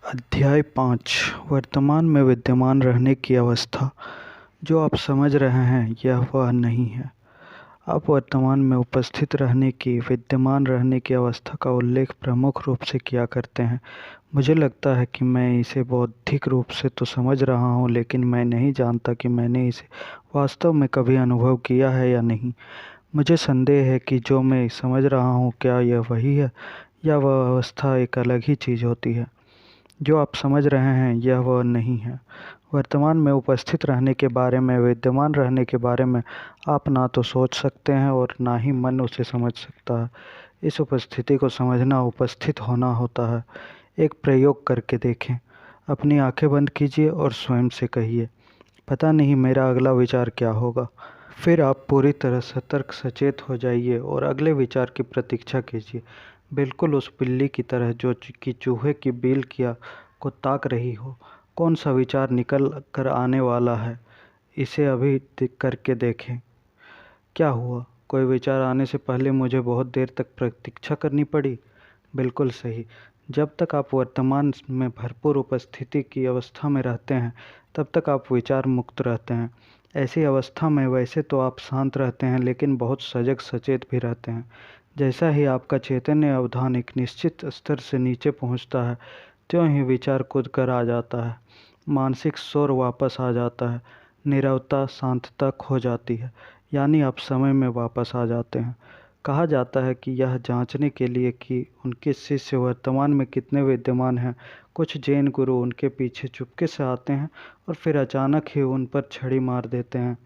अध्याय 5 वर्तमान में विद्यमान रहने की अवस्था। जो आप समझ रहे हैं यह वह नहीं है। आप वर्तमान में उपस्थित रहने की, विद्यमान रहने की अवस्था का उल्लेख प्रमुख रूप से किया करते हैं। मुझे लगता है कि मैं इसे बौद्धिक रूप से तो समझ रहा हूँ, लेकिन मैं नहीं जानता कि मैंने इसे वास्तव में कभी अनुभव किया है या नहीं। मुझे संदेह है कि जो मैं समझ रहा हूँ क्या यह वही है, या वह अवस्था एक अलग ही चीज़ होती है। जो आप समझ रहे हैं यह वह नहीं है। वर्तमान में उपस्थित रहने के बारे में, विद्यमान रहने के बारे में आप ना तो सोच सकते हैं और ना ही मन उसे समझ सकता है। इस उपस्थिति को समझना उपस्थित होना होता है। एक प्रयोग करके देखें। अपनी आंखें बंद कीजिए और स्वयं से कहिए, पता नहीं मेरा अगला विचार क्या होगा। फिर आप पूरी तरह सतर्क सचेत हो जाइए और अगले विचार की प्रतीक्षा कीजिए, बिल्कुल उस बिल्ली की तरह जो कि चूहे की बिल किया को ताक रही हो। कौन सा विचार निकल कर आने वाला है, इसे अभी करके देखें। क्या हुआ? कोई विचार आने से पहले मुझे बहुत देर तक प्रतीक्षा करनी पड़ी। बिल्कुल सही। जब तक आप वर्तमान में भरपूर उपस्थिति की अवस्था में रहते हैं, तब तक आप विचार मुक्त रहते हैं। ऐसी अवस्था में वैसे तो आप शांत रहते हैं, लेकिन बहुत सजग सचेत भी रहते हैं। जैसा ही आपका चैतन्य अवधान एक निश्चित स्तर से नीचे पहुंचता है, त्यों ही विचार कूद कर आ जाता है। मानसिक शोर वापस आ जाता है। नीरवता, शांतता खो जाती है, यानी आप समय में वापस आ जाते हैं। कहा जाता है कि यह जांचने के लिए कि उनके शिष्य वर्तमान में कितने विद्यमान हैं, कुछ जैन गुरु उनके पीछे चुपके से आते हैं और फिर अचानक ही उन पर छड़ी मार देते हैं।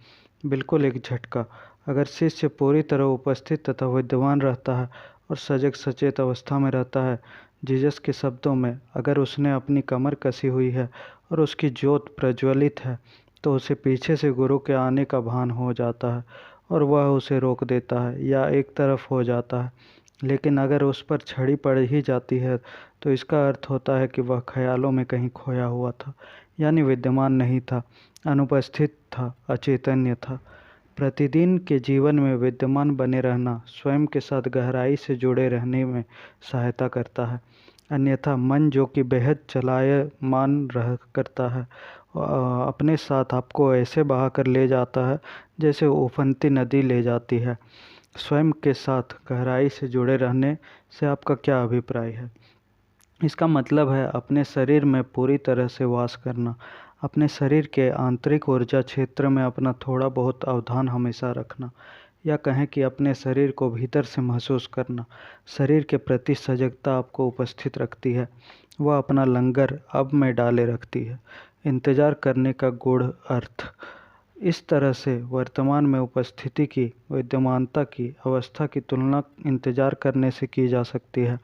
बिल्कुल एक झटका। अगर शिष्य पूरी तरह उपस्थित तथा विद्यमान रहता है और सजग सचेत अवस्था में रहता है, जीसस के शब्दों में, अगर उसने अपनी कमर कसी हुई है और उसकी ज्योत प्रज्वलित है, तो उसे पीछे से गुरु के आने का भान हो जाता है और वह उसे रोक देता है या एक तरफ हो जाता है। लेकिन अगर उस पर छड़ी पड़ ही जाती है, तो इसका अर्थ होता है कि वह ख्यालों में कहीं खोया हुआ था, यानी विद्यमान नहीं था, अनुपस्थित था, अचेतन्य था। प्रतिदिन के जीवन में विद्यमान बने रहना स्वयं के साथ गहराई से जुड़े रहने में सहायता करता है। अन्यथा मन, जो कि बेहद चलायमान रह करता है, अपने साथ आपको ऐसे बहा कर ले जाता है जैसे उफनती नदी ले जाती है। स्वयं के साथ गहराई से जुड़े रहने से आपका क्या अभिप्राय है? इसका मतलब है अपने शरीर में पूरी तरह से वास करना, अपने शरीर के आंतरिक ऊर्जा क्षेत्र में अपना थोड़ा बहुत अवधान हमेशा रखना, या कहें कि अपने शरीर को भीतर से महसूस करना। शरीर के प्रति सजगता आपको उपस्थित रखती है, वह अपना लंगर अब में डाले रखती है। इंतजार करने का गूढ़ अर्थ। इस तरह से वर्तमान में उपस्थिति की, विद्यमानता की अवस्था की तुलना इंतजार करने से की जा सकती है।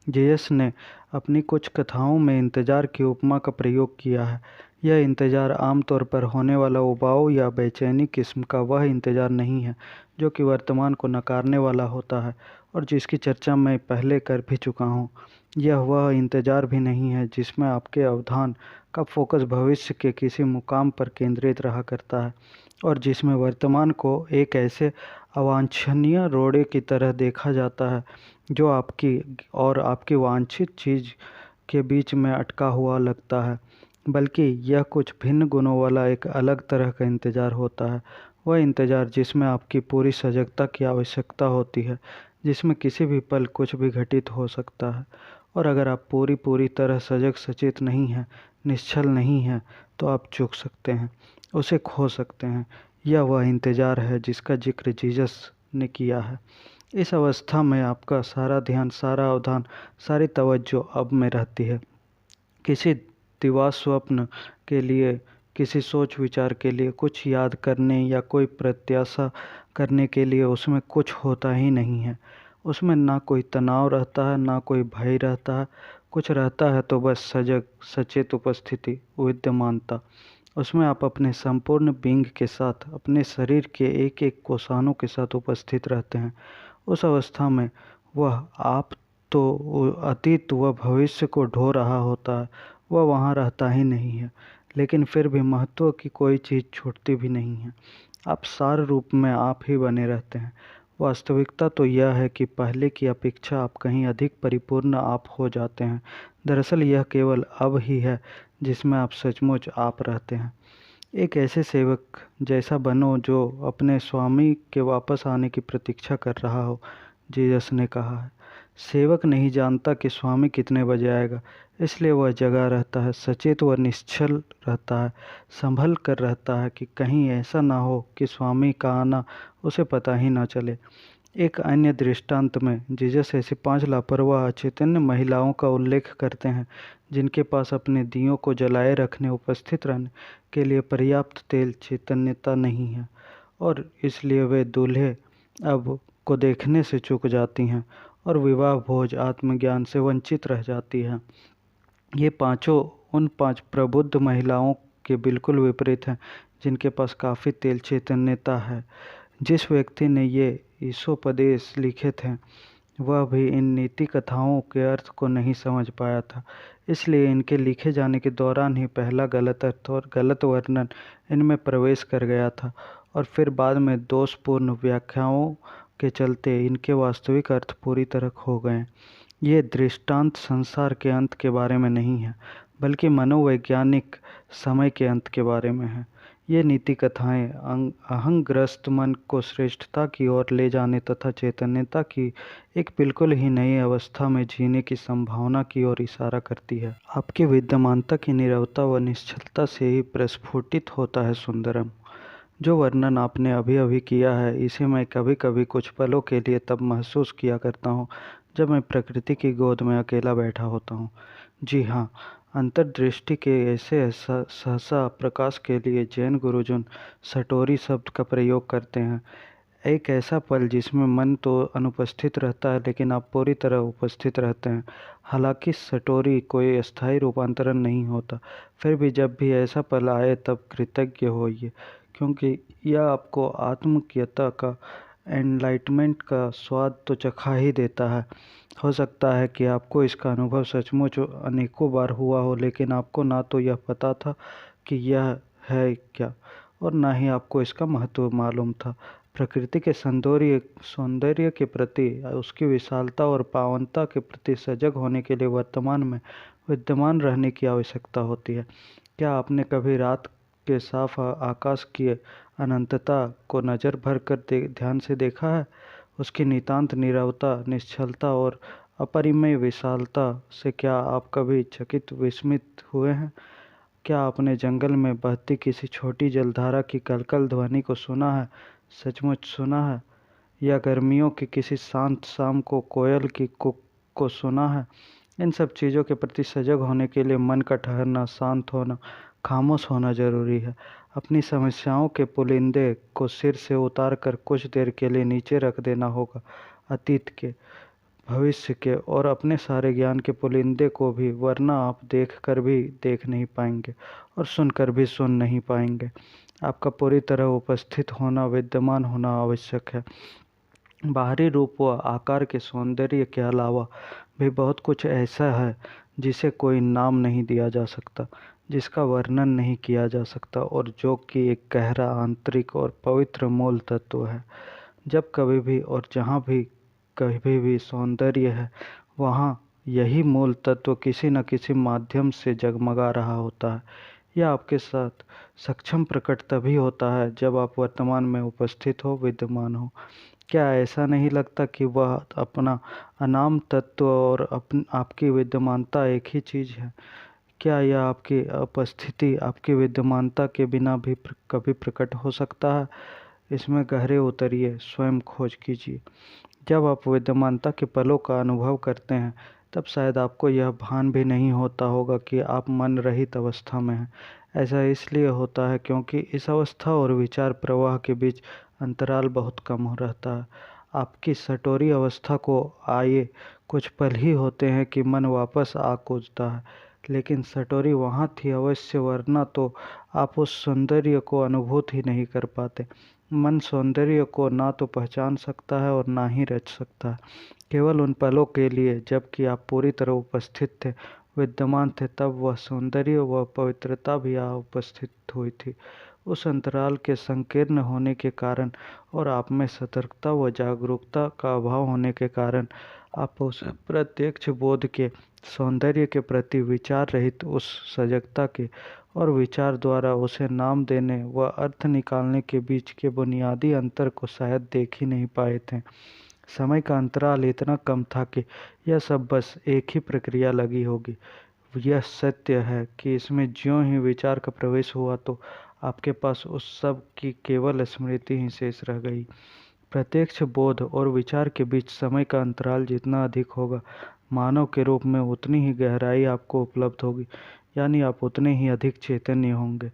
जीसस ने अपनी कुछ कथाओं में इंतजार की उपमा का प्रयोग किया है। यह इंतजार आमतौर पर होने वाला उबाऊ या बेचैनी किस्म का वह इंतजार नहीं है जो कि वर्तमान को नकारने वाला होता है और जिसकी चर्चा मैं पहले कर भी चुका हूँ। यह वह इंतजार भी नहीं है जिसमें आपके अवधान का फोकस भविष्य के किसी मुकाम पर केंद्रित रहा करता है और जिसमें वर्तमान को एक ऐसे अवांछनीय रोड़े की तरह देखा जाता है जो आपकी और आपकी वांछित चीज़ के बीच में अटका हुआ लगता है। बल्कि यह कुछ भिन्न गुणों वाला एक अलग तरह का इंतजार होता है। वह इंतजार जिसमें आपकी पूरी सजगता की आवश्यकता होती है, जिसमें किसी भी पल कुछ भी घटित हो सकता है। और अगर आप पूरी तरह सजग सचेत नहीं हैं, निश्चल नहीं हैं, तो आप चूक सकते हैं, उसे खो सकते हैं। यह वह इंतजार है जिसका जिक्र जीसस ने किया है। इस अवस्था में आपका सारा ध्यान, सारा अवधान, सारी तवज्जो अब में रहती है। किसी दिवा स्वप्न के लिए, किसी सोच विचार के लिए, कुछ याद करने या कोई प्रत्याशा करने के लिए उसमें कुछ होता ही नहीं है। उसमें ना कोई तनाव रहता है, ना कोई भय रहता है। कुछ रहता है तो बस सजग सचेत उपस्थिति, विद्यमानता। उसमें आप अपने संपूर्ण बींग के साथ, अपने शरीर के एक एक कोसानों के साथ उपस्थित रहते हैं। उस अवस्था में वह आप तो अतीत व भविष्य को ढो रहा होता है, वह वहाँ रहता ही नहीं है। लेकिन फिर भी महत्व की कोई चीज़ छूटती भी नहीं है। आप सार रूप में आप ही बने रहते हैं। वास्तविकता तो यह है कि पहले की अपेक्षा आप कहीं अधिक परिपूर्ण आप हो जाते हैं। दरअसल यह केवल अब ही है जिसमें आप सचमुच आप रहते हैं। एक ऐसे सेवक जैसा बनो जो अपने स्वामी के वापस आने की प्रतीक्षा कर रहा हो, जीसस ने कहा है। सेवक नहीं जानता कि स्वामी कितने बजे आएगा, इसलिए वह जगा रहता है, सचेत व निश्चल रहता है, संभल कर रहता है कि कहीं ऐसा ना हो कि स्वामी का आना उसे पता ही ना चले। एक अन्य दृष्टांत में जीसस ऐसी 5 लापरवाह अचेतन्य महिलाओं का उल्लेख करते हैं जिनके पास अपने दियों को जलाए रखने उपस्थित रहने के लिए पर्याप्त तेल चैतन्यता नहीं है, और इसलिए वे दूल्हे अब को देखने से चूक जाती हैं और विवाह भोज आत्मज्ञान से वंचित रह जाती हैं। ये पांचों उन 5 प्रबुद्ध महिलाओं के बिल्कुल विपरीत हैं जिनके पास काफ़ी तेल चैतन्यता है। जिस व्यक्ति ने ये ईशोपदेश लिखे थे वह भी इन नीति कथाओं के अर्थ को नहीं समझ पाया था, इसलिए इनके लिखे जाने के दौरान ही पहला गलत अर्थ और गलत वर्णन इनमें प्रवेश कर गया था, और फिर बाद में दोषपूर्ण व्याख्याओं के चलते इनके वास्तविक अर्थ पूरी तरह खो गए। ये दृष्टांत संसार के अंत के बारे में नहीं है, बल्कि मनोवैज्ञानिक समय के अंत के बारे में है। ये नीति कथाएं अहंग्रस्त मन को श्रेष्ठता की ओर ले जाने तथा चैतन्यता की एक बिल्कुल ही नई अवस्था में जीने की संभावना की ओर इशारा करती है। आपकी विद्यमानता की नीरवता व निश्चलता से ही प्रस्फुटित होता है सुंदरम। जो वर्णन आपने अभी अभी किया है, इसे मैं कभी कभी कुछ पलों के लिए तब महसूस किया करता हूँ जब मैं प्रकृति की गोद में अकेला बैठा होता हूँ। जी हाँ, अंतर्दृष्टि के ऐसे सहसा प्रकाश के लिए जैन गुरुजन सटोरी शब्द का प्रयोग करते हैं। एक ऐसा पल जिसमें मन तो अनुपस्थित रहता है लेकिन आप पूरी तरह उपस्थित रहते हैं। हालांकि सटोरी कोई अस्थायी रूपांतरण नहीं होता, फिर भी जब भी ऐसा पल आए तब कृतज्ञ होइए, क्योंकि यह आपको आत्मज्ञता का एनलाइटमेंट का स्वाद तो चखा ही देता है। हो सकता है कि आपको इसका अनुभव सचमुच अनेकों बार हुआ हो, लेकिन आपको ना तो यह पता था कि यह है क्या, और ना ही आपको इसका महत्व मालूम था। प्रकृति के सौंदर्य के प्रति, उसकी विशालता और पावनता के प्रति सजग होने के लिए वर्तमान में विद्यमान रहने की आवश्यकता होती है। क्या आपने कभी रात के साफ आकाश की अनंतता को नज़र भर कर ध्यान से देखा है? उसकी नितांत नीरवता, निश्चलता और अपरिमेय विशालता से क्या आप कभी चकित विस्मित हुए हैं? क्या आपने जंगल में बहती किसी छोटी जलधारा की कलकल ध्वनि को सुना है, सचमुच सुना है? या गर्मियों की किसी शांत शाम को कोयल की कुक को सुना है? इन सब चीज़ों के प्रति सजग होने के लिए मन का ठहरना, शांत होना, खामोश होना जरूरी है। अपनी समस्याओं के पुलिंदे को सिर से उतार कर कुछ देर के लिए नीचे रख देना होगा, अतीत के, भविष्य के और अपने सारे ज्ञान के पुलिंदे को भी, वरना आप देख कर भी देख नहीं पाएंगे और सुनकर भी सुन नहीं पाएंगे। आपका पूरी तरह उपस्थित होना, विद्यमान होना आवश्यक है। बाहरी रूप व आकार के सौंदर्य के अलावा भी बहुत कुछ ऐसा है जिसे कोई नाम नहीं दिया जा सकता, जिसका वर्णन नहीं किया जा सकता, और जो कि एक गहरा आंतरिक और पवित्र मूल तत्व है। जब कभी भी और जहाँ भी कभी भी सौंदर्य है, वहाँ यही मूल तत्व किसी न किसी माध्यम से जगमगा रहा होता है। यह आपके साथ सक्षम प्रकट तभी होता है जब आप वर्तमान में उपस्थित हो, विद्यमान हो। क्या ऐसा नहीं लगता कि वह अपना अनाम तत्व और आपकी विद्यमानता एक ही चीज़ है? क्या यह आपकी उपस्थिति आपकी विद्यमानता के बिना भी कभी प्रकट हो सकता है? इसमें गहरे उतरिए, स्वयं खोज कीजिए। जब आप विद्यमानता के पलों का अनुभव करते हैं तब शायद आपको यह भान भी नहीं होता होगा कि आप मन रहित अवस्था में हैं। ऐसा इसलिए होता है क्योंकि इस अवस्था और विचार प्रवाह के बीच अंतराल बहुत कम हो रहता है। आपकी सटोरी अवस्था को आए कुछ पल ही होते हैं कि मन वापस आ कूदता है, लेकिन सटोरी वहाँ थी अवश्य, वरना तो आप उस सौंदर्य को अनुभूत ही नहीं कर पाते। मन सौंदर्य को ना तो पहचान सकता है और ना ही रच सकता है। केवल उन पलों के लिए जबकि आप पूरी तरह उपस्थित थे, विद्यमान थे, तब वह सौंदर्य व पवित्रता भी आ उपस्थित हुई थी। उस अंतराल के संकीर्ण होने के कारण और आप में सतर्कता व जागरूकता का अभाव होने के कारण आप उस प्रत्यक्ष बोध के सौंदर्य के प्रति विचार रहित उस सजगता के और विचार द्वारा उसे नाम देने व अर्थ निकालने के बीच के बुनियादी अंतर को शायद देख ही नहीं पाए थे। समय का अंतराल इतना कम था कि यह सब बस एक ही प्रक्रिया लगी होगी। यह सत्य है कि इसमें ज्यों ही विचार का प्रवेश हुआ तो आपके पास उस सब की केवल स्मृति ही शेष रह गई। प्रत्यक्ष बोध और विचार के बीच समय का अंतराल जितना अधिक होगा, मानव के रूप में उतनी ही गहराई आपको उपलब्ध होगी, यानी आप उतने ही अधिक चैतन्य होंगे।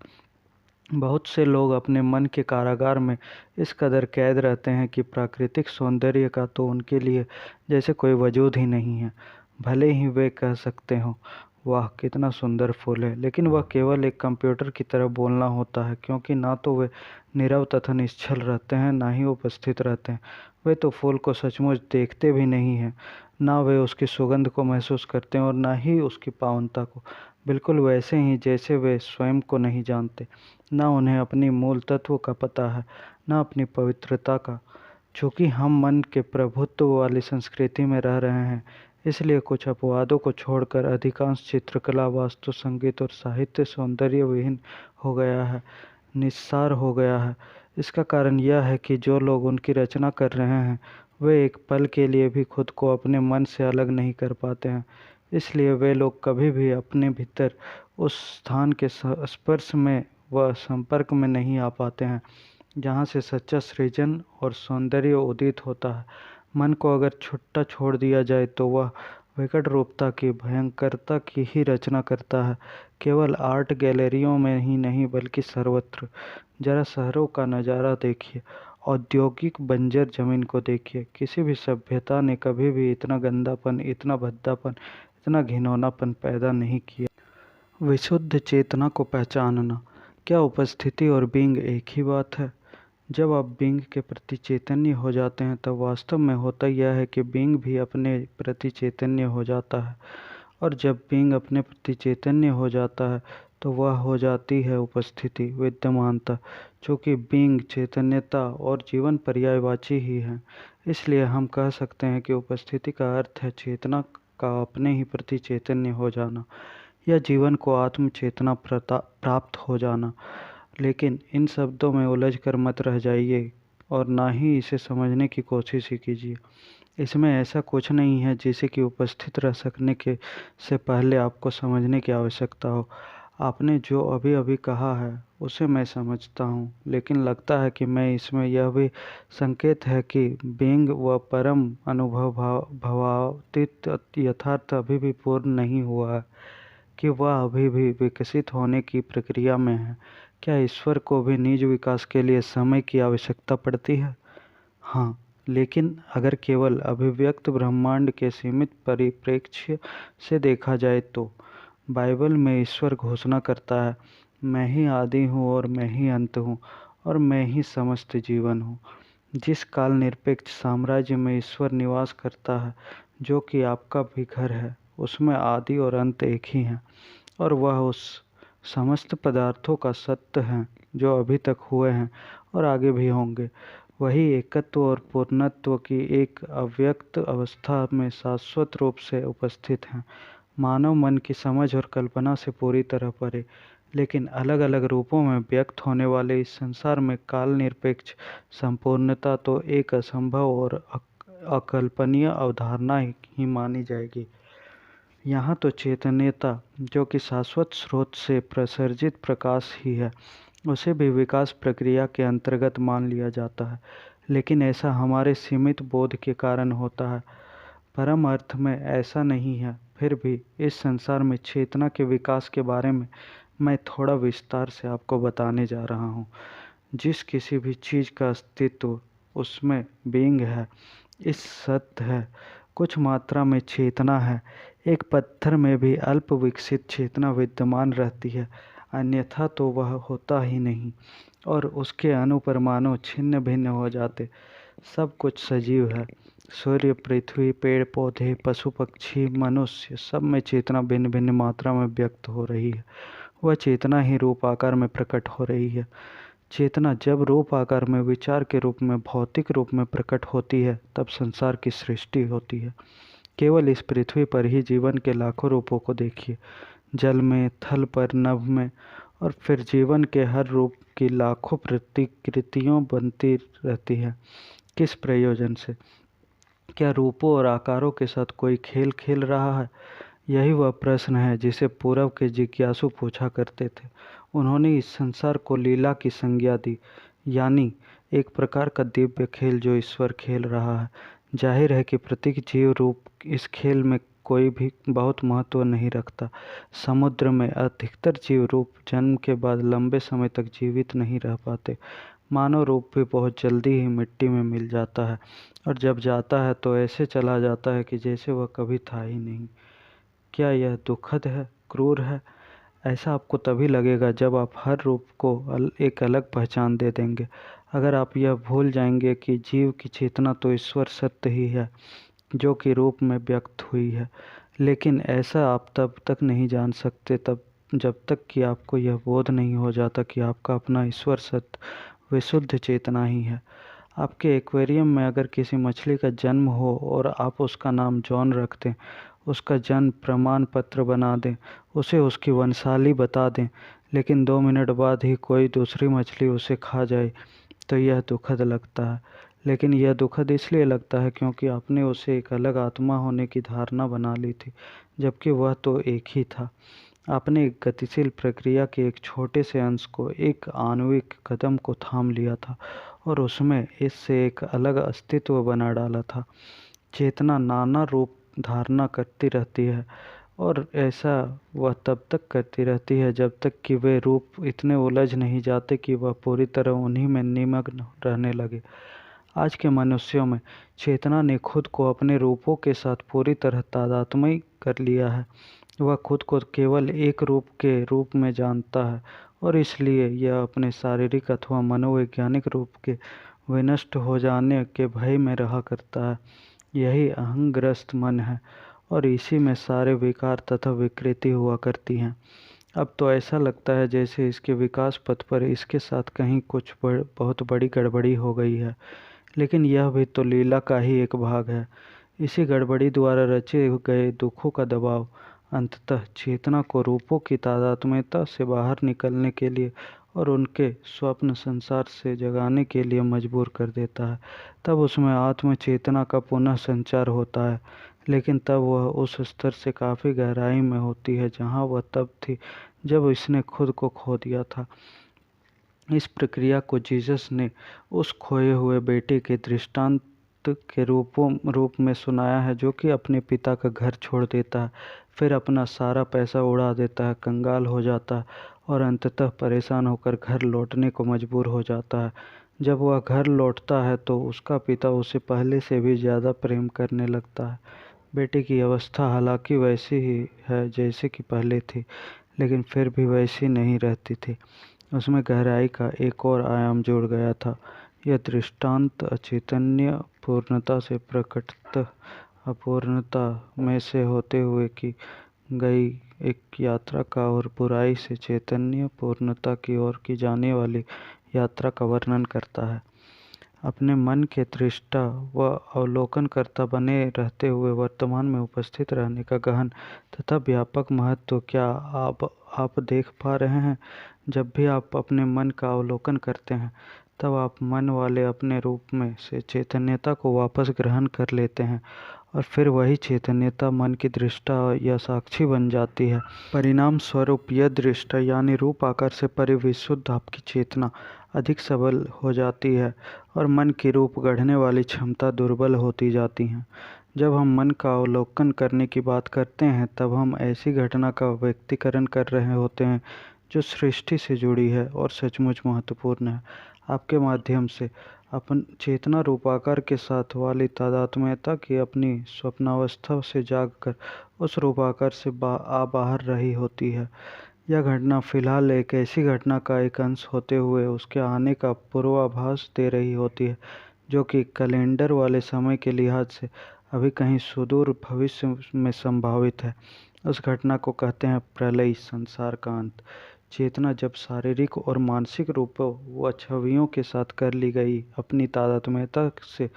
बहुत से लोग अपने मन के कारागार में इस कदर कैद रहते हैं कि प्राकृतिक सौंदर्य का तो उनके लिए जैसे कोई वजूद ही नहीं है। भले ही वे कह सकते हों, वाह कितना सुंदर फूल है, लेकिन वह केवल एक कंप्यूटर की तरह बोलना होता है, क्योंकि ना तो वे नीरव तथा निश्चल रहते हैं, ना ही उपस्थित रहते हैं। वे तो फूल को सचमुच देखते भी नहीं हैं, ना वे उसकी सुगंध को महसूस करते हैं और ना ही उसकी पावनता को। बिल्कुल वैसे ही जैसे वे स्वयं को नहीं जानते। ना उन्हें अपनी मूल तत्व का पता है, ना अपनी पवित्रता का। चूँकि हम मन के प्रभुत्व वाली संस्कृति में रह रहे हैं, इसलिए कुछ अपवादों को छोड़कर अधिकांश चित्रकला, वास्तु, संगीत और साहित्य सौंदर्य विहीन हो गया है, निस्सार हो गया है। इसका कारण यह है कि जो लोग उनकी रचना कर रहे हैं, वे एक पल के लिए भी खुद को अपने मन से अलग नहीं कर पाते हैं। इसलिए वे लोग कभी भी अपने भीतर उस स्थान के स्पर्श में व संपर्क में नहीं आ पाते हैं जहाँ से सच्चा सृजन और सौंदर्य उदित होता है। मन को अगर छुट्टा छोड़ दिया जाए तो वह विकट रूपता की, भयंकरता की ही रचना करता है, केवल आर्ट गैलरियों में ही नहीं बल्कि सर्वत्र। जरा शहरों का नज़ारा देखिए, औद्योगिक बंजर जमीन को देखिए। किसी भी सभ्यता ने कभी भी इतना गंदापन, इतना भद्दापन, इतना घिनौनापन पैदा नहीं किया। विशुद्ध चेतना को पहचानना, क्या उपस्थिति और बीइंग एक ही बात है? जब आप बीइंग के प्रति चैतन्य हो जाते हैं तब वास्तव में होता यह है कि बीइंग भी अपने प्रति चैतन्य हो जाता है, और जब बीइंग अपने प्रति चैतन्य हो जाता है तो वह हो जाती है उपस्थिति, विद्यमानता। चूँकि बीइंग चैतन्यता और जीवन पर्यायवाची ही है, इसलिए हम कह सकते हैं कि उपस्थिति का अर्थ है चेतना का अपने ही प्रति चैतन्य हो जाना, या जीवन को आत्म चेतना प्राप्त हो जाना। लेकिन इन शब्दों में उलझ कर मत रह जाइए और ना ही इसे समझने की कोशिश ही कीजिए। इसमें ऐसा कुछ नहीं है जिसे कि उपस्थित रह सकने के से पहले आपको समझने की आवश्यकता हो। आपने जो अभी अभी कहा है उसे मैं समझता हूँ, लेकिन लगता है कि मैं इसमें यह भी संकेत है कि बीइंग व परम अनुभव भावातीत यथार्थ अभी भी पूर्ण नहीं हुआ है, कि वह अभी भी विकसित होने की प्रक्रिया में है। क्या ईश्वर को भी निज विकास के लिए समय की आवश्यकता पड़ती है? हाँ, लेकिन अगर केवल अभिव्यक्त ब्रह्मांड के सीमित परिप्रेक्ष्य से देखा जाए तो बाइबल में ईश्वर घोषणा करता है, मैं ही आदि हूँ और मैं ही अंत हूँ और मैं ही समस्त जीवन हूँ। जिस काल निरपेक्ष साम्राज्य में ईश्वर निवास करता है, जो कि आपका भी घर है, उसमें आदि और अंत एक ही हैं, और वह उस समस्त पदार्थों का सत्य है जो अभी तक हुए हैं और आगे भी होंगे। वही एकत्व और पूर्णत्व की एक अव्यक्त अवस्था में शाश्वत रूप से उपस्थित हैं, मानव मन की समझ और कल्पना से पूरी तरह परे। लेकिन अलग अलग रूपों में व्यक्त होने वाले इस संसार में काल निरपेक्ष संपूर्णता तो एक असंभव और अकल्पनीय अवधारणा ही मानी जाएगी। यहाँ तो चैतन्यता, जो कि शाश्वत स्रोत से प्रसर्जित प्रकाश ही है, उसे भी विकास प्रक्रिया के अंतर्गत मान लिया जाता है। लेकिन ऐसा हमारे सीमित बोध के कारण होता है, परम अर्थ में ऐसा नहीं है। फिर भी इस संसार में चेतना के विकास के बारे में मैं थोड़ा विस्तार से आपको बताने जा रहा हूँ। जिस किसी भी चीज़ का अस्तित्व, उसमें बीइंग है, इस सत्य है, कुछ मात्रा में चेतना है। एक पत्थर में भी अल्प विकसित चेतना विद्यमान रहती है, अन्यथा तो वह होता ही नहीं, और उसके अणु परमाणु छिन्न भिन्न हो जाते। सब कुछ सजीव है। सूर्य, पृथ्वी, पेड़ पौधे, पशु पक्षी, मनुष्य, सब में चेतना भिन्न भिन्न मात्रा में व्यक्त हो रही है। वह चेतना ही रूप आकार में प्रकट हो रही है। चेतना जब रूप आकार में विचार के रूप में भौतिक रूप में प्रकट होती है तब संसार की सृष्टि होती है। केवल इस पृथ्वी पर ही जीवन के लाखों रूपों को देखिए, जल में, थल पर, नभ में, और फिर जीवन के हर रूप की लाखों प्रतिकृतियों बनती रहती है। किस प्रयोजन से? क्या रूपों और आकारों के साथ कोई खेल खेल रहा है? यही वह प्रश्न है जिसे पूर्व के जिज्ञासु पूछा करते थे। उन्होंने इस संसार को लीला की संज्ञा दी, यानी एक प्रकार का दिव्य खेल जो ईश्वर खेल रहा है। जाहिर है कि प्रत्येक जीव रूप इस खेल में कोई भी बहुत महत्व नहीं रखता। समुद्र में अधिकतर जीव रूप जन्म के बाद लंबे समय तक जीवित नहीं रह पाते। मानव रूप भी बहुत जल्दी ही मिट्टी में मिल जाता है, और जब जाता है तो ऐसे चला जाता है कि जैसे वह कभी था ही नहीं। क्या यह दुखद है, क्रूर है? ऐसा आपको तभी लगेगा जब आप हर रूप को एक अलग पहचान दे देंगे। अगर आप यह भूल जाएंगे कि जीव की चेतना तो ईश्वर सत्य ही है जो कि रूप में व्यक्त हुई है। लेकिन ऐसा आप तब तक नहीं जान सकते तब जब तक कि आपको यह बोध नहीं हो जाता कि आपका अपना ईश्वर सत्य विशुद्ध चेतना ही है। आपके एक्वेरियम में अगर किसी मछली का जन्म हो और आप उसका नाम जॉन रख दें, उसका जन्म प्रमाण पत्र बना दें, उसे उसकी वंशावली बता दें, लेकिन 2 मिनट बाद ही कोई दूसरी मछली उसे खा जाए, तो यह दुखद लगता है। लेकिन यह दुखद इसलिए लगता है क्योंकि आपने उसे एक अलग आत्मा होने की धारणा बना ली थी, जबकि वह तो एक ही था। आपने एक गतिशील प्रक्रिया के एक छोटे से अंश को, एक आणविक कदम को थाम लिया था और उसमें इससे एक अलग अस्तित्व बना डाला था। चेतना नाना रूप धारणा करती रहती है, और ऐसा वह तब तक करती रहती है जब तक कि वे रूप इतने उलझ नहीं जाते कि वह पूरी तरह उन्हीं में निमग्न रहने लगे। आज के मनुष्यों में चेतना ने खुद को अपने रूपों के साथ पूरी तरह तादात्म्य कर लिया है। वह खुद को केवल एक रूप के रूप में जानता है, और इसलिए यह अपने शारीरिक अथवा मनोवैज्ञानिक रूप के विनष्ट हो जाने के भय में रहा करता है। यही अहंग्रस्त मन है, और इसी में सारे विकार तथा विकृति हुआ करती हैं। अब तो ऐसा लगता है जैसे इसके विकास पथ पर इसके साथ कहीं कुछ बहुत बड़ी गड़बड़ी हो गई है। लेकिन यह भी तो लीला का ही एक भाग है। इसी गड़बड़ी द्वारा रचे गए दुखों का दबाव अंततः चेतना को रूपों की तादात्म्यता से बाहर निकलने के लिए और उनके स्वप्न संसार से जगाने के लिए मजबूर कर देता है। तब उसमें आत्म चेतना का पुनः संचार होता है, लेकिन तब वह उस स्तर से काफ़ी गहराई में होती है जहाँ वह तब थी जब इसने खुद को खो दिया था। इस प्रक्रिया को जीसस ने उस खोए हुए बेटे के दृष्टांत के रूप में सुनाया है जो कि अपने पिता का घर छोड़ देता है, फिर अपना सारा पैसा उड़ा देता है, कंगाल हो जाता है और अंततः परेशान होकर घर लौटने को मजबूर हो जाता है। जब वह घर लौटता है तो उसका पिता उसे पहले से भी ज़्यादा प्रेम करने लगता है। बेटे की अवस्था हालांकि वैसी ही है जैसे कि पहले थी, लेकिन फिर भी वैसी नहीं रहती थी। उसमें गहराई का एक और आयाम जुड़ गया था। यह दृष्टांत अचैतन्य पूर्णता से प्रकटत अपूर्णता में से होते हुए की गई एक यात्रा का और बुराई से चैतन्य पूर्णता की ओर की जाने वाली यात्रा का वर्णन करता है। अपने मन के दृष्टा व अवलोकनकर्ता बने रहते हुए वर्तमान में उपस्थित रहने का गहन तथा व्यापक महत्व क्या आप देख पा रहे हैं? जब भी आप अपने मन का अवलोकन करते हैं तब आप मन वाले अपने रूप में से चैतन्यता को वापस ग्रहण कर लेते हैं, और फिर वही चैतन्यता मन की दृष्टा या साक्षी बन जाती है। परिणाम स्वरूप यह दृष्टा यानी रूप आकार से परिविशुद्ध आपकी चेतना अधिक सबल हो जाती है और मन की रूप गढ़ने वाली क्षमता दुर्बल होती जाती है। जब हम मन का अवलोकन करने की बात करते हैं तब हम ऐसी घटना का व्यक्तिकरण कर रहे होते हैं जो सृष्टि से जुड़ी है और सचमुच महत्वपूर्ण है। आपके माध्यम से अपन चेतना रूपाकार के साथ वाली तादात्म्यता की अपनी स्वप्नावस्था से जागकर उस रूपाकार से बाहर रही होती है। यह घटना फिलहाल एक ऐसी घटना का एक अंश होते हुए उसके आने का पूर्वाभास दे रही होती है जो कि कैलेंडर वाले समय के लिहाज से अभी कहीं सुदूर भविष्य में संभावित है। उस घटना को कहते हैं प्रलय, संसार का अंत। चेतना जब शारीरिक और मानसिक रूपों व छवियों के साथ कर ली गई अपनी तादात्म्यता से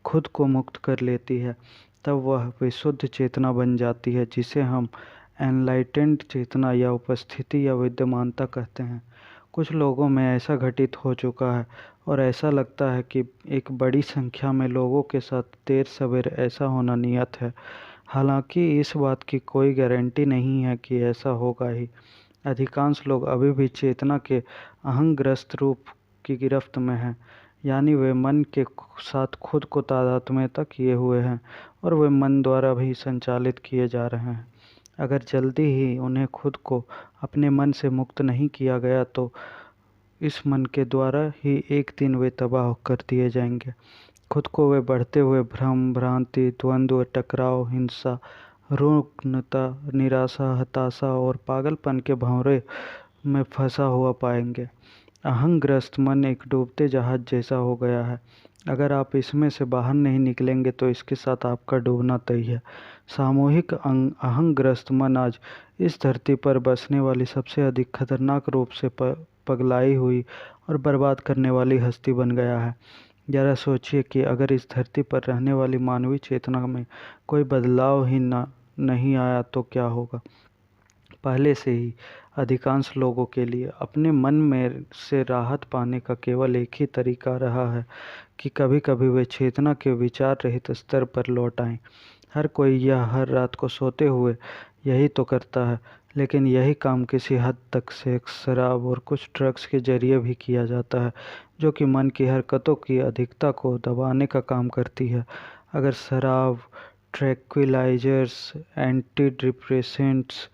खुद को मुक्त कर लेती है, तब वह विशुद्ध चेतना बन जाती है, जिसे हम एनलाइटेंड चेतना या उपस्थिति या विद्यमानता कहते हैं। कुछ लोगों में ऐसा घटित हो चुका है और ऐसा लगता है कि एक बड़ी संख्या में लोगों के साथ देर सवेर ऐसा होना नियत है। हालांकि इस बात की कोई गारंटी नहीं है कि ऐसा होगा ही। अधिकांश लोग अभी भी चेतना के अहंग्रस्त रूप की गिरफ्त में हैं, यानी वे मन के साथ खुद को तादात्म्यता किए हुए हैं और वे मन द्वारा भी संचालित किए जा रहे हैं। अगर जल्दी ही उन्हें खुद को अपने मन से मुक्त नहीं किया गया तो इस मन के द्वारा ही एक दिन वे तबाह कर दिए जाएंगे। खुद को वे बढ़ते हुए भ्रम, भ्रांति, द्वंद्व, टकराव, हिंसा, रुग्णता, निराशा, हताशा और पागलपन के भंवरे में फंसा हुआ पाएंगे। अहंग्रस्त मन एक डूबते जहाज जैसा हो गया है। अगर आप इसमें से बाहर नहीं निकलेंगे तो इसके साथ आपका डूबना तय है। सामूहिक अहंग्रस्त मन आज इस धरती पर बसने वाली सबसे अधिक खतरनाक रूप से पगलाई हुई और बर्बाद करने वाली हस्ती बन गया है। जरा सोचिए कि अगर इस धरती पर रहने वाली मानवीय चेतना में कोई बदलाव ही नहीं आया तो क्या होगा। पहले से ही अधिकांश लोगों के लिए अपने मन में से राहत पाने का केवल एक ही तरीका रहा है कि कभी कभी वे चेतना के विचार रहित स्तर पर लौट आएं। हर कोई यह हर रात को सोते हुए यही तो करता है, लेकिन यही काम किसी हद तक सेक्स, शराब और कुछ ड्रग्स के जरिए भी किया जाता है, जो कि मन की हरकतों की अधिकता को दबाने का काम करती है। अगर शराब, ट्रैंक्विलाइजर्स, एंटी डिप्रेसेंट्स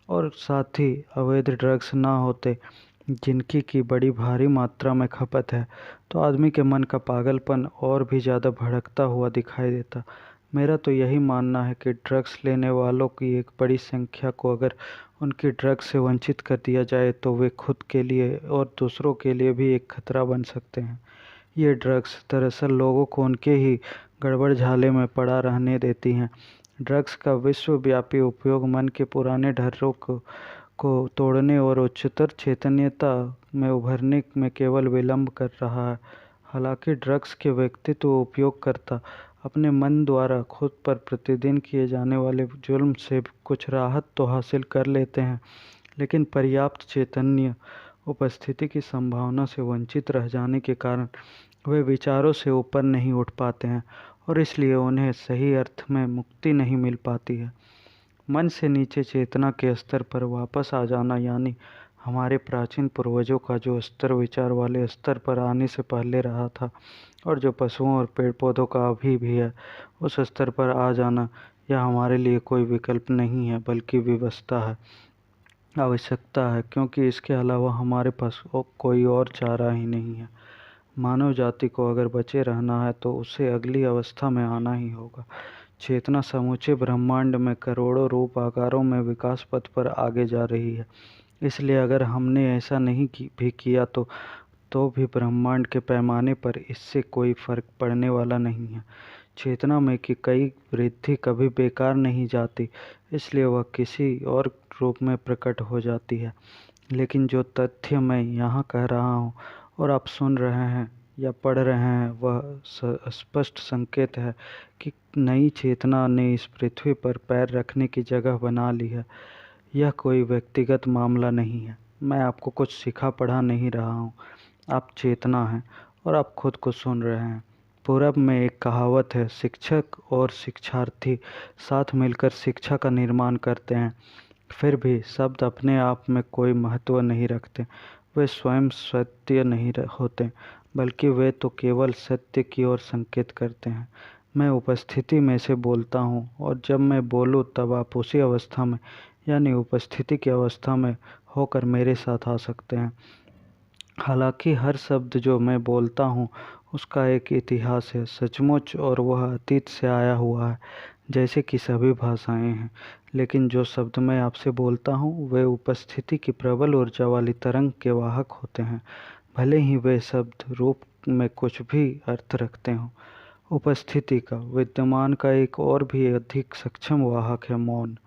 और साथ ही अवैध ड्रग्स ना होते जिनकी की बड़ी भारी मात्रा में खपत है, तो आदमी के मन का पागलपन और भी ज़्यादा भड़कता हुआ दिखाई देता। मेरा तो यही मानना है कि ड्रग्स लेने वालों की एक बड़ी संख्या को अगर उनकी ड्रग्स से वंचित कर दिया जाए तो वे खुद के लिए और दूसरों के लिए भी एक खतरा बन सकते हैं। ये ड्रग्स दरअसल लोगों को उनके ही गड़बड़ झाले में पड़ा रहने देती हैं। ड्रग्स का विश्वव्यापी उपयोग मन के पुराने ढर्रों को तोड़ने और उच्चतर चेतन्यता में उभरने में केवल विलंब कर रहा है। हालांकि ड्रग्स के व्यक्तित्व उपयोगकर्ता अपने मन द्वारा खुद पर प्रतिदिन किए जाने वाले जुल्म से कुछ राहत तो हासिल कर लेते हैं, लेकिन पर्याप्त चैतन्य उपस्थिति की संभावना से वंचित रह जाने के कारण वे विचारों से ऊपर नहीं उठ पाते हैं और इसलिए उन्हें सही अर्थ में मुक्ति नहीं मिल पाती है। मन से नीचे चेतना के स्तर पर वापस आ जाना, यानी हमारे प्राचीन पूर्वजों का जो स्तर विचार वाले स्तर पर आने से पहले रहा था और जो पशुओं और पेड़ पौधों का अभी भी है, उस स्तर पर आ जाना, यह हमारे लिए कोई विकल्प नहीं है बल्कि विवशता है, आवश्यकता है, क्योंकि इसके अलावा हमारे पास कोई और चारा ही नहीं है। मानव जाति को अगर बचे रहना है तो उसे अगली अवस्था में आना ही होगा। चेतना समूचे ब्रह्मांड में करोड़ों रूप आकारों में विकास पथ पर आगे जा रही है। इसलिए अगर हमने ऐसा नहीं भी किया तो भी ब्रह्मांड के पैमाने पर इससे कोई फर्क पड़ने वाला नहीं है। चेतना में की कई वृद्धि कभी बेकार नहीं जाती, इसलिए वह किसी और रूप में प्रकट हो जाती है। लेकिन जो तथ्य मैं यहाँ कह रहा हूँ और आप सुन रहे हैं या पढ़ रहे हैं, वह स्पष्ट संकेत है कि नई चेतना ने इस पृथ्वी पर पैर रखने की जगह बना ली है। यह कोई व्यक्तिगत मामला नहीं है। मैं आपको कुछ सिखा पढ़ा नहीं रहा हूँ। आप चेतना हैं और आप खुद को सुन रहे हैं। पूरब में एक कहावत है, शिक्षक और शिक्षार्थी साथ मिलकर शिक्षा का निर्माण करते हैं। फिर भी शब्द अपने आप में कोई महत्व नहीं रखते। वे स्वयं सत्य नहीं होते, बल्कि वे तो केवल सत्य की ओर संकेत करते हैं। मैं उपस्थिति में से बोलता हूँ और जब मैं बोलूँ तब आप उसी अवस्था में, यानी उपस्थिति की अवस्था में होकर मेरे साथ आ सकते हैं। हालांकि हर शब्द जो मैं बोलता हूँ उसका एक इतिहास है सचमुच, और वह अतीत से आया हुआ है, जैसे कि सभी भाषाएं हैं। लेकिन जो शब्द मैं आपसे बोलता हूँ वे उपस्थिति की प्रबल ऊर्जा वाली तरंग के वाहक होते हैं, भले ही वे शब्द रूप में कुछ भी अर्थ रखते हों। उपस्थिति का, विद्यमान का एक और भी अधिक सक्षम वाहक है मौन।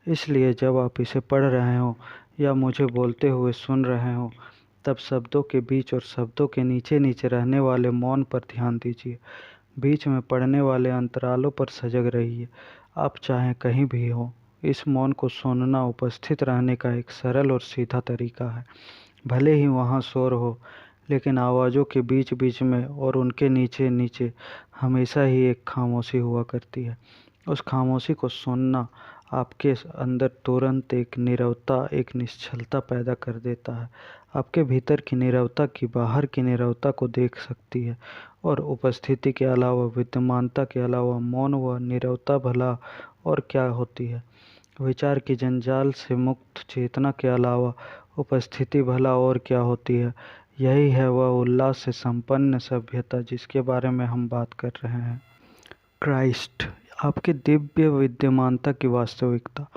इसलिए जब आप इसे पढ़ रहे हों या मुझे बोलते हुए सुन रहे हों, तब शब्दों के बीच और शब्दों के नीचे नीचे रहने वाले मौन पर ध्यान दीजिए। बीच में पड़ने वाले अंतरालों पर सजग रहिए। आप चाहे कहीं भी हों, इस मौन को सुनना उपस्थित रहने का एक सरल और सीधा तरीका है। भले ही वहाँ शोर हो, लेकिन आवाज़ों के बीच बीच में और उनके नीचे नीचे हमेशा ही एक खामोशी हुआ करती है। उस खामोशी को सुनना आपके अंदर तुरंत एक नीरवता, एक निश्चलता पैदा कर देता है। आपके भीतर की नीरवता की बाहर की नीरवता को देख सकती है, और उपस्थिति के अलावा, विद्यमानता के अलावा मौन व नीरवता भला और क्या होती है। विचार की जंजाल से मुक्त चेतना के अलावा उपस्थिति भला और क्या होती है। यही है वह उल्लास से संपन्न सभ्यता जिसके बारे में हम बात कर रहे हैं। क्राइस्ट, आपकी दिव्य विद्यमानता की वास्तविकता।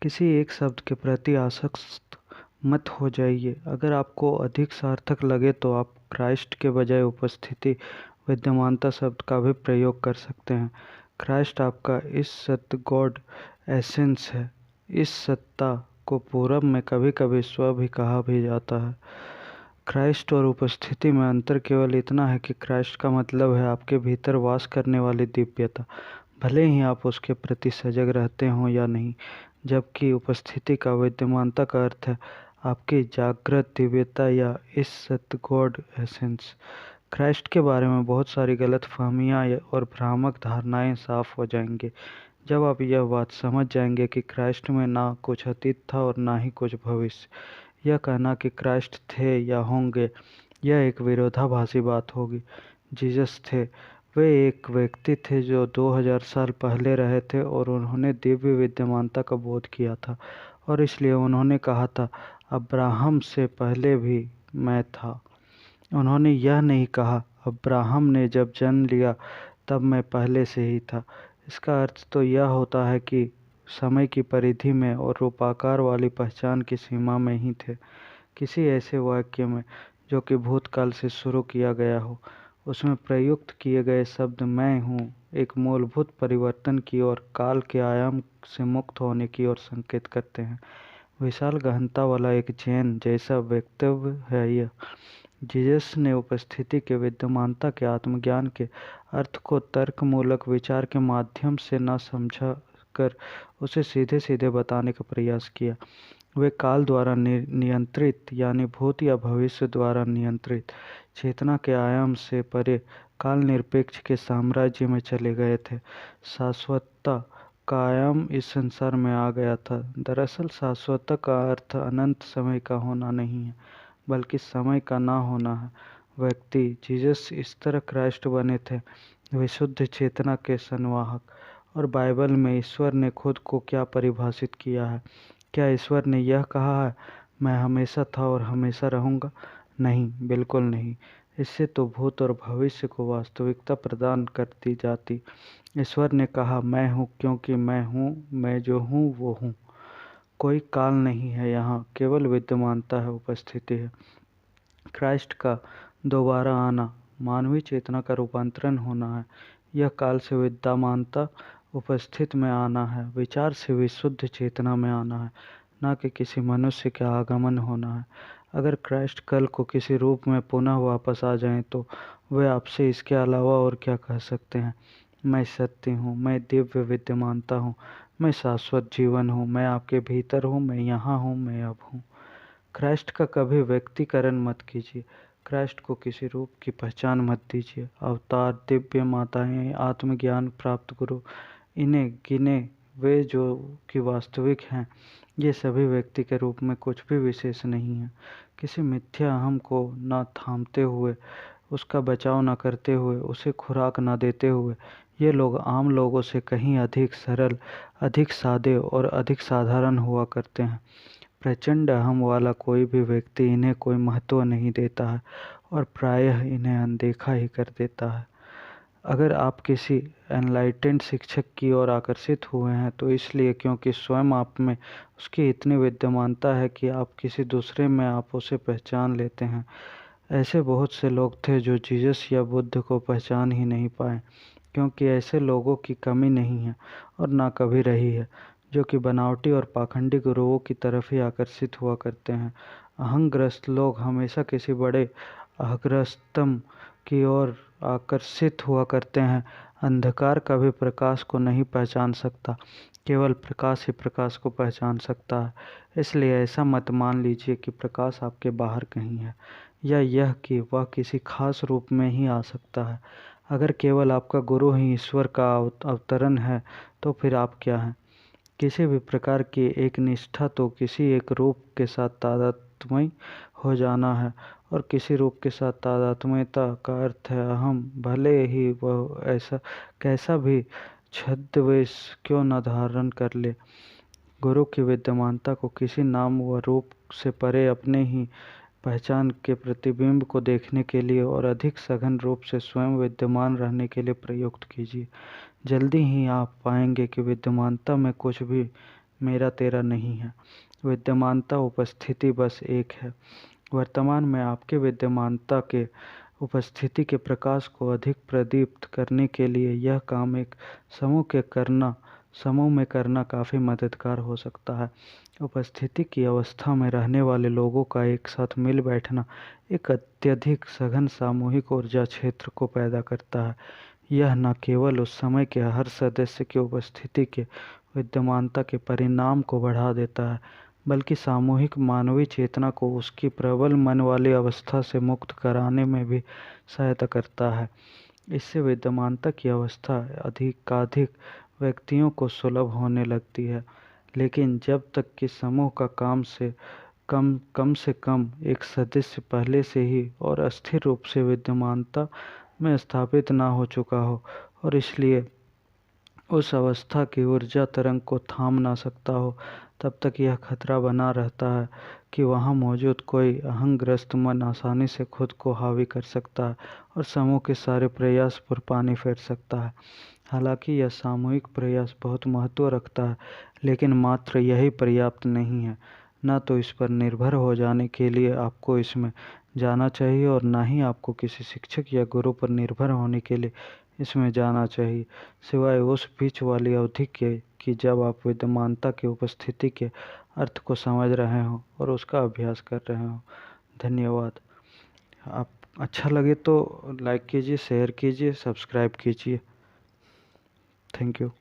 किसी एक शब्द के प्रति आसक्त मत हो जाइए। अगर आपको अधिक सार्थक लगे तो आप क्राइस्ट के बजाय उपस्थिति विद्यमानता शब्द का भी प्रयोग कर सकते हैं। क्राइस्ट आपका इस सत्य गॉड एसेंस है। इस सत्ता को पूरब में कभी कभी स्व भी कहा भी जाता है। क्राइस्ट और उपस्थिति में अंतर केवल इतना है कि क्राइस्ट का मतलब है आपके भीतर वास करने वाली दिव्यता, भले ही आप उसके प्रति सजग रहते हों या नहीं, जबकि उपस्थिति का विद्यमानता का अर्थ है आपकी जागृत दिव्यता या इस सत्य गॉड एसेंस। क्राइस्ट के बारे में बहुत सारी गलत फहमियाँ और भ्रामक धारणाएं साफ हो जाएंगे जब आप यह बात समझ जाएंगे कि क्राइस्ट में ना कुछ अतीत था और ना ही कुछ भविष्य। यह कहना कि क्राइस्ट थे या होंगे, यह एक विरोधाभासी बात होगी। जीसस थे, वे एक व्यक्ति थे जो 2000 साल पहले रहे थे, और उन्होंने दिव्य विद्यमानता का बोध किया था, और इसलिए उन्होंने कहा था, अब्राहम से पहले भी मैं था। उन्होंने यह नहीं कहा, अब्राहम ने जब जन्म लिया तब मैं पहले से ही था। इसका अर्थ तो यह होता है कि समय की परिधि में और रूपाकार वाली पहचान की सीमा में ही थे। किसी ऐसे वाक्य में जो कि भूतकाल से शुरू किया गया हो, उसमें प्रयुक्त किए गए शब्द मैं हूँ एक मूलभूत परिवर्तन की ओर, काल के आयाम से मुक्त होने की ओर संकेत करते हैं। विशाल गहनता वाला एक जैन जैसा वक्तव्य है यह। जीसस ने उपस्थिति के विद्यमानता के आत्मज्ञान के अर्थ को तर्कमूलक विचार के माध्यम से न समझा कर उसे सीधे सीधे बताने का प्रयास किया। वे काल द्वारा नियंत्रित, यानी भूत या भविष्य द्वारा नियंत्रित चेतना के आयाम से परे काल निरपेक्ष के साम्राज्य में चले गए थे। शाश्वतता का आयाम इस संसार में आ गया था। दरअसल शाश्वतता का अर्थ अनंत समय का होना नहीं है, बल्कि समय का ना होना है। व्यक्ति जीसस इस तरह क्राइस्ट बने थे, विशुद्ध चेतना के संवाहक। और बाइबल में ईश्वर ने खुद को क्या परिभाषित किया है? क्या ईश्वर ने यह कहा है, मैं हमेशा था और हमेशा रहूँगा? नहीं, बिल्कुल नहीं। इससे तो भूत और भविष्य को वास्तविकता प्रदान कर दी जाती। ईश्वर ने कहा, मैं हूँ क्योंकि मैं हूँ, मैं जो हूँ वो हूँ। कोई काल नहीं है यहाँ, केवल विद्यमानता है, उपस्थिति है। क्राइस्ट का दोबारा आना मानवीय चेतना का रूपांतरण होना है। यह काल से विद्यमानता उपस्थित में आना है, विचार से विशुद्ध चेतना में आना है, न कि किसी मनुष्य के आगमन होना है। अगर क्राइस्ट कल को किसी रूप में पुनः वापस आ जाएं तो वे आपसे इसके अलावा और क्या कह सकते हैं? मैं सत्य हूँ, मैं दिव्य विद्यमानता हूँ, मैं शाश्वत जीवन हूँ, मैं आपके भीतर हूँ, मैं यहाँ हूँ, मैं अब हूँ। क्राइस्ट का कभी व्यक्तिकरण मत कीजिए। क्राइस्ट को किसी रूप की पहचान मत दीजिए। अवतार, दिव्य माताएं, आत्मज्ञान प्राप्त गुरु, इन्हें गिने वे जो कि वास्तविक हैं, ये सभी व्यक्ति के रूप में कुछ भी विशेष नहीं है। किसी मिथ्या अहम को न थामते हुए, उसका बचाव न करते हुए, उसे खुराक न देते हुए, ये लोग आम लोगों से कहीं अधिक सरल, अधिक सादे और अधिक साधारण हुआ करते हैं। प्रचंड अहम वाला कोई भी व्यक्ति इन्हें कोई महत्व नहीं देता है और प्रायः इन्हें अनदेखा ही कर देता है। अगर आप किसी एनलाइटेंड शिक्षक की ओर आकर्षित हुए हैं तो इसलिए क्योंकि स्वयं आप में उसकी इतनी विद्यमानता है कि आप किसी दूसरे में आप उसे पहचान लेते हैं। ऐसे बहुत से लोग थे जो जीसस या बुद्ध को पहचान ही नहीं पाए, क्योंकि ऐसे लोगों की कमी नहीं है और ना कभी रही है, जो कि बनावटी और पाखंडी गुरुओं की तरफ ही आकर्षित हुआ करते हैं। अहंग्रस्त लोग हमेशा किसी बड़े अहंग्रस्तम की ओर आकर्षित हुआ करते हैं। अंधकार कभी प्रकाश को नहीं पहचान सकता, केवल प्रकाश ही प्रकाश को पहचान सकता है। इसलिए ऐसा मत मान लीजिए कि प्रकाश आपके बाहर कहीं है, या यह कि वह किसी खास रूप में ही आ सकता है। अगर केवल आपका गुरु ही ईश्वर का अवतरण है तो फिर आप क्या हैं? किसी भी प्रकार की एक निष्ठा तो किसी एक रूप के साथ तादात्म्य हो जाना है, और किसी रूप के साथ तादात्म्यता का अर्थ है अहम, भले ही वह ऐसा कैसा भी छद्मवेश क्यों न धारण कर ले। गुरु की विद्यमानता को किसी नाम व रूप से परे अपने ही पहचान के प्रतिबिंब को देखने के लिए और अधिक सघन रूप से स्वयं विद्यमान रहने के लिए प्रयुक्त कीजिए। जल्दी ही आप पाएंगे कि विद्यमानता में कुछ भी मेरा तेरा नहीं है। विद्यमानता उपस्थिति बस एक है। वर्तमान में आपके विद्यमानता के उपस्थिति के प्रकाश को अधिक प्रदीप्त करने के लिए यह काम एक समूह में करना काफ़ी मददगार हो सकता है। उपस्थिति की अवस्था में रहने वाले लोगों का एक साथ मिल बैठना एक अत्यधिक सघन सामूहिक ऊर्जा क्षेत्र को पैदा करता है। यह न केवल उस समय के हर सदस्य की उपस्थिति के विद्यमानता के परिणाम को बढ़ा देता है, बल्कि सामूहिक मानवीय चेतना को उसकी प्रबल मन वाली अवस्था से मुक्त कराने में भी सहायता करता है। इससे विद्यमानता की अवस्था अधिकाधिक व्यक्तियों को सुलभ होने लगती है। लेकिन जब तक कि समूह का कम से कम एक सदस्य पहले से ही और अस्थिर रूप से विद्यमानता में स्थापित ना हो चुका हो, और इसलिए उस अवस्था की ऊर्जा तरंग को थाम ना सकता हो, तब तक यह खतरा बना रहता है कि वहाँ मौजूद कोई अहंग्रस्त मन आसानी से खुद को हावी कर सकता है और समूह के सारे प्रयास पर पानी फेर सकता है। हालांकि यह सामूहिक प्रयास बहुत महत्व रखता है, लेकिन मात्र यही पर्याप्त नहीं है। ना तो इस पर निर्भर हो जाने के लिए आपको इसमें जाना चाहिए, और ना ही आपको किसी शिक्षक या गुरु पर निर्भर होने के लिए इसमें जाना चाहिए, सिवाय उस बीच वाली अवधि के कि जब आप विद्यमानता की उपस्थिति के अर्थ को समझ रहे हों और उसका अभ्यास कर रहे हों। धन्यवाद। आप अच्छा लगे तो लाइक कीजिए, शेयर कीजिए, सब्सक्राइब कीजिए। Thank you.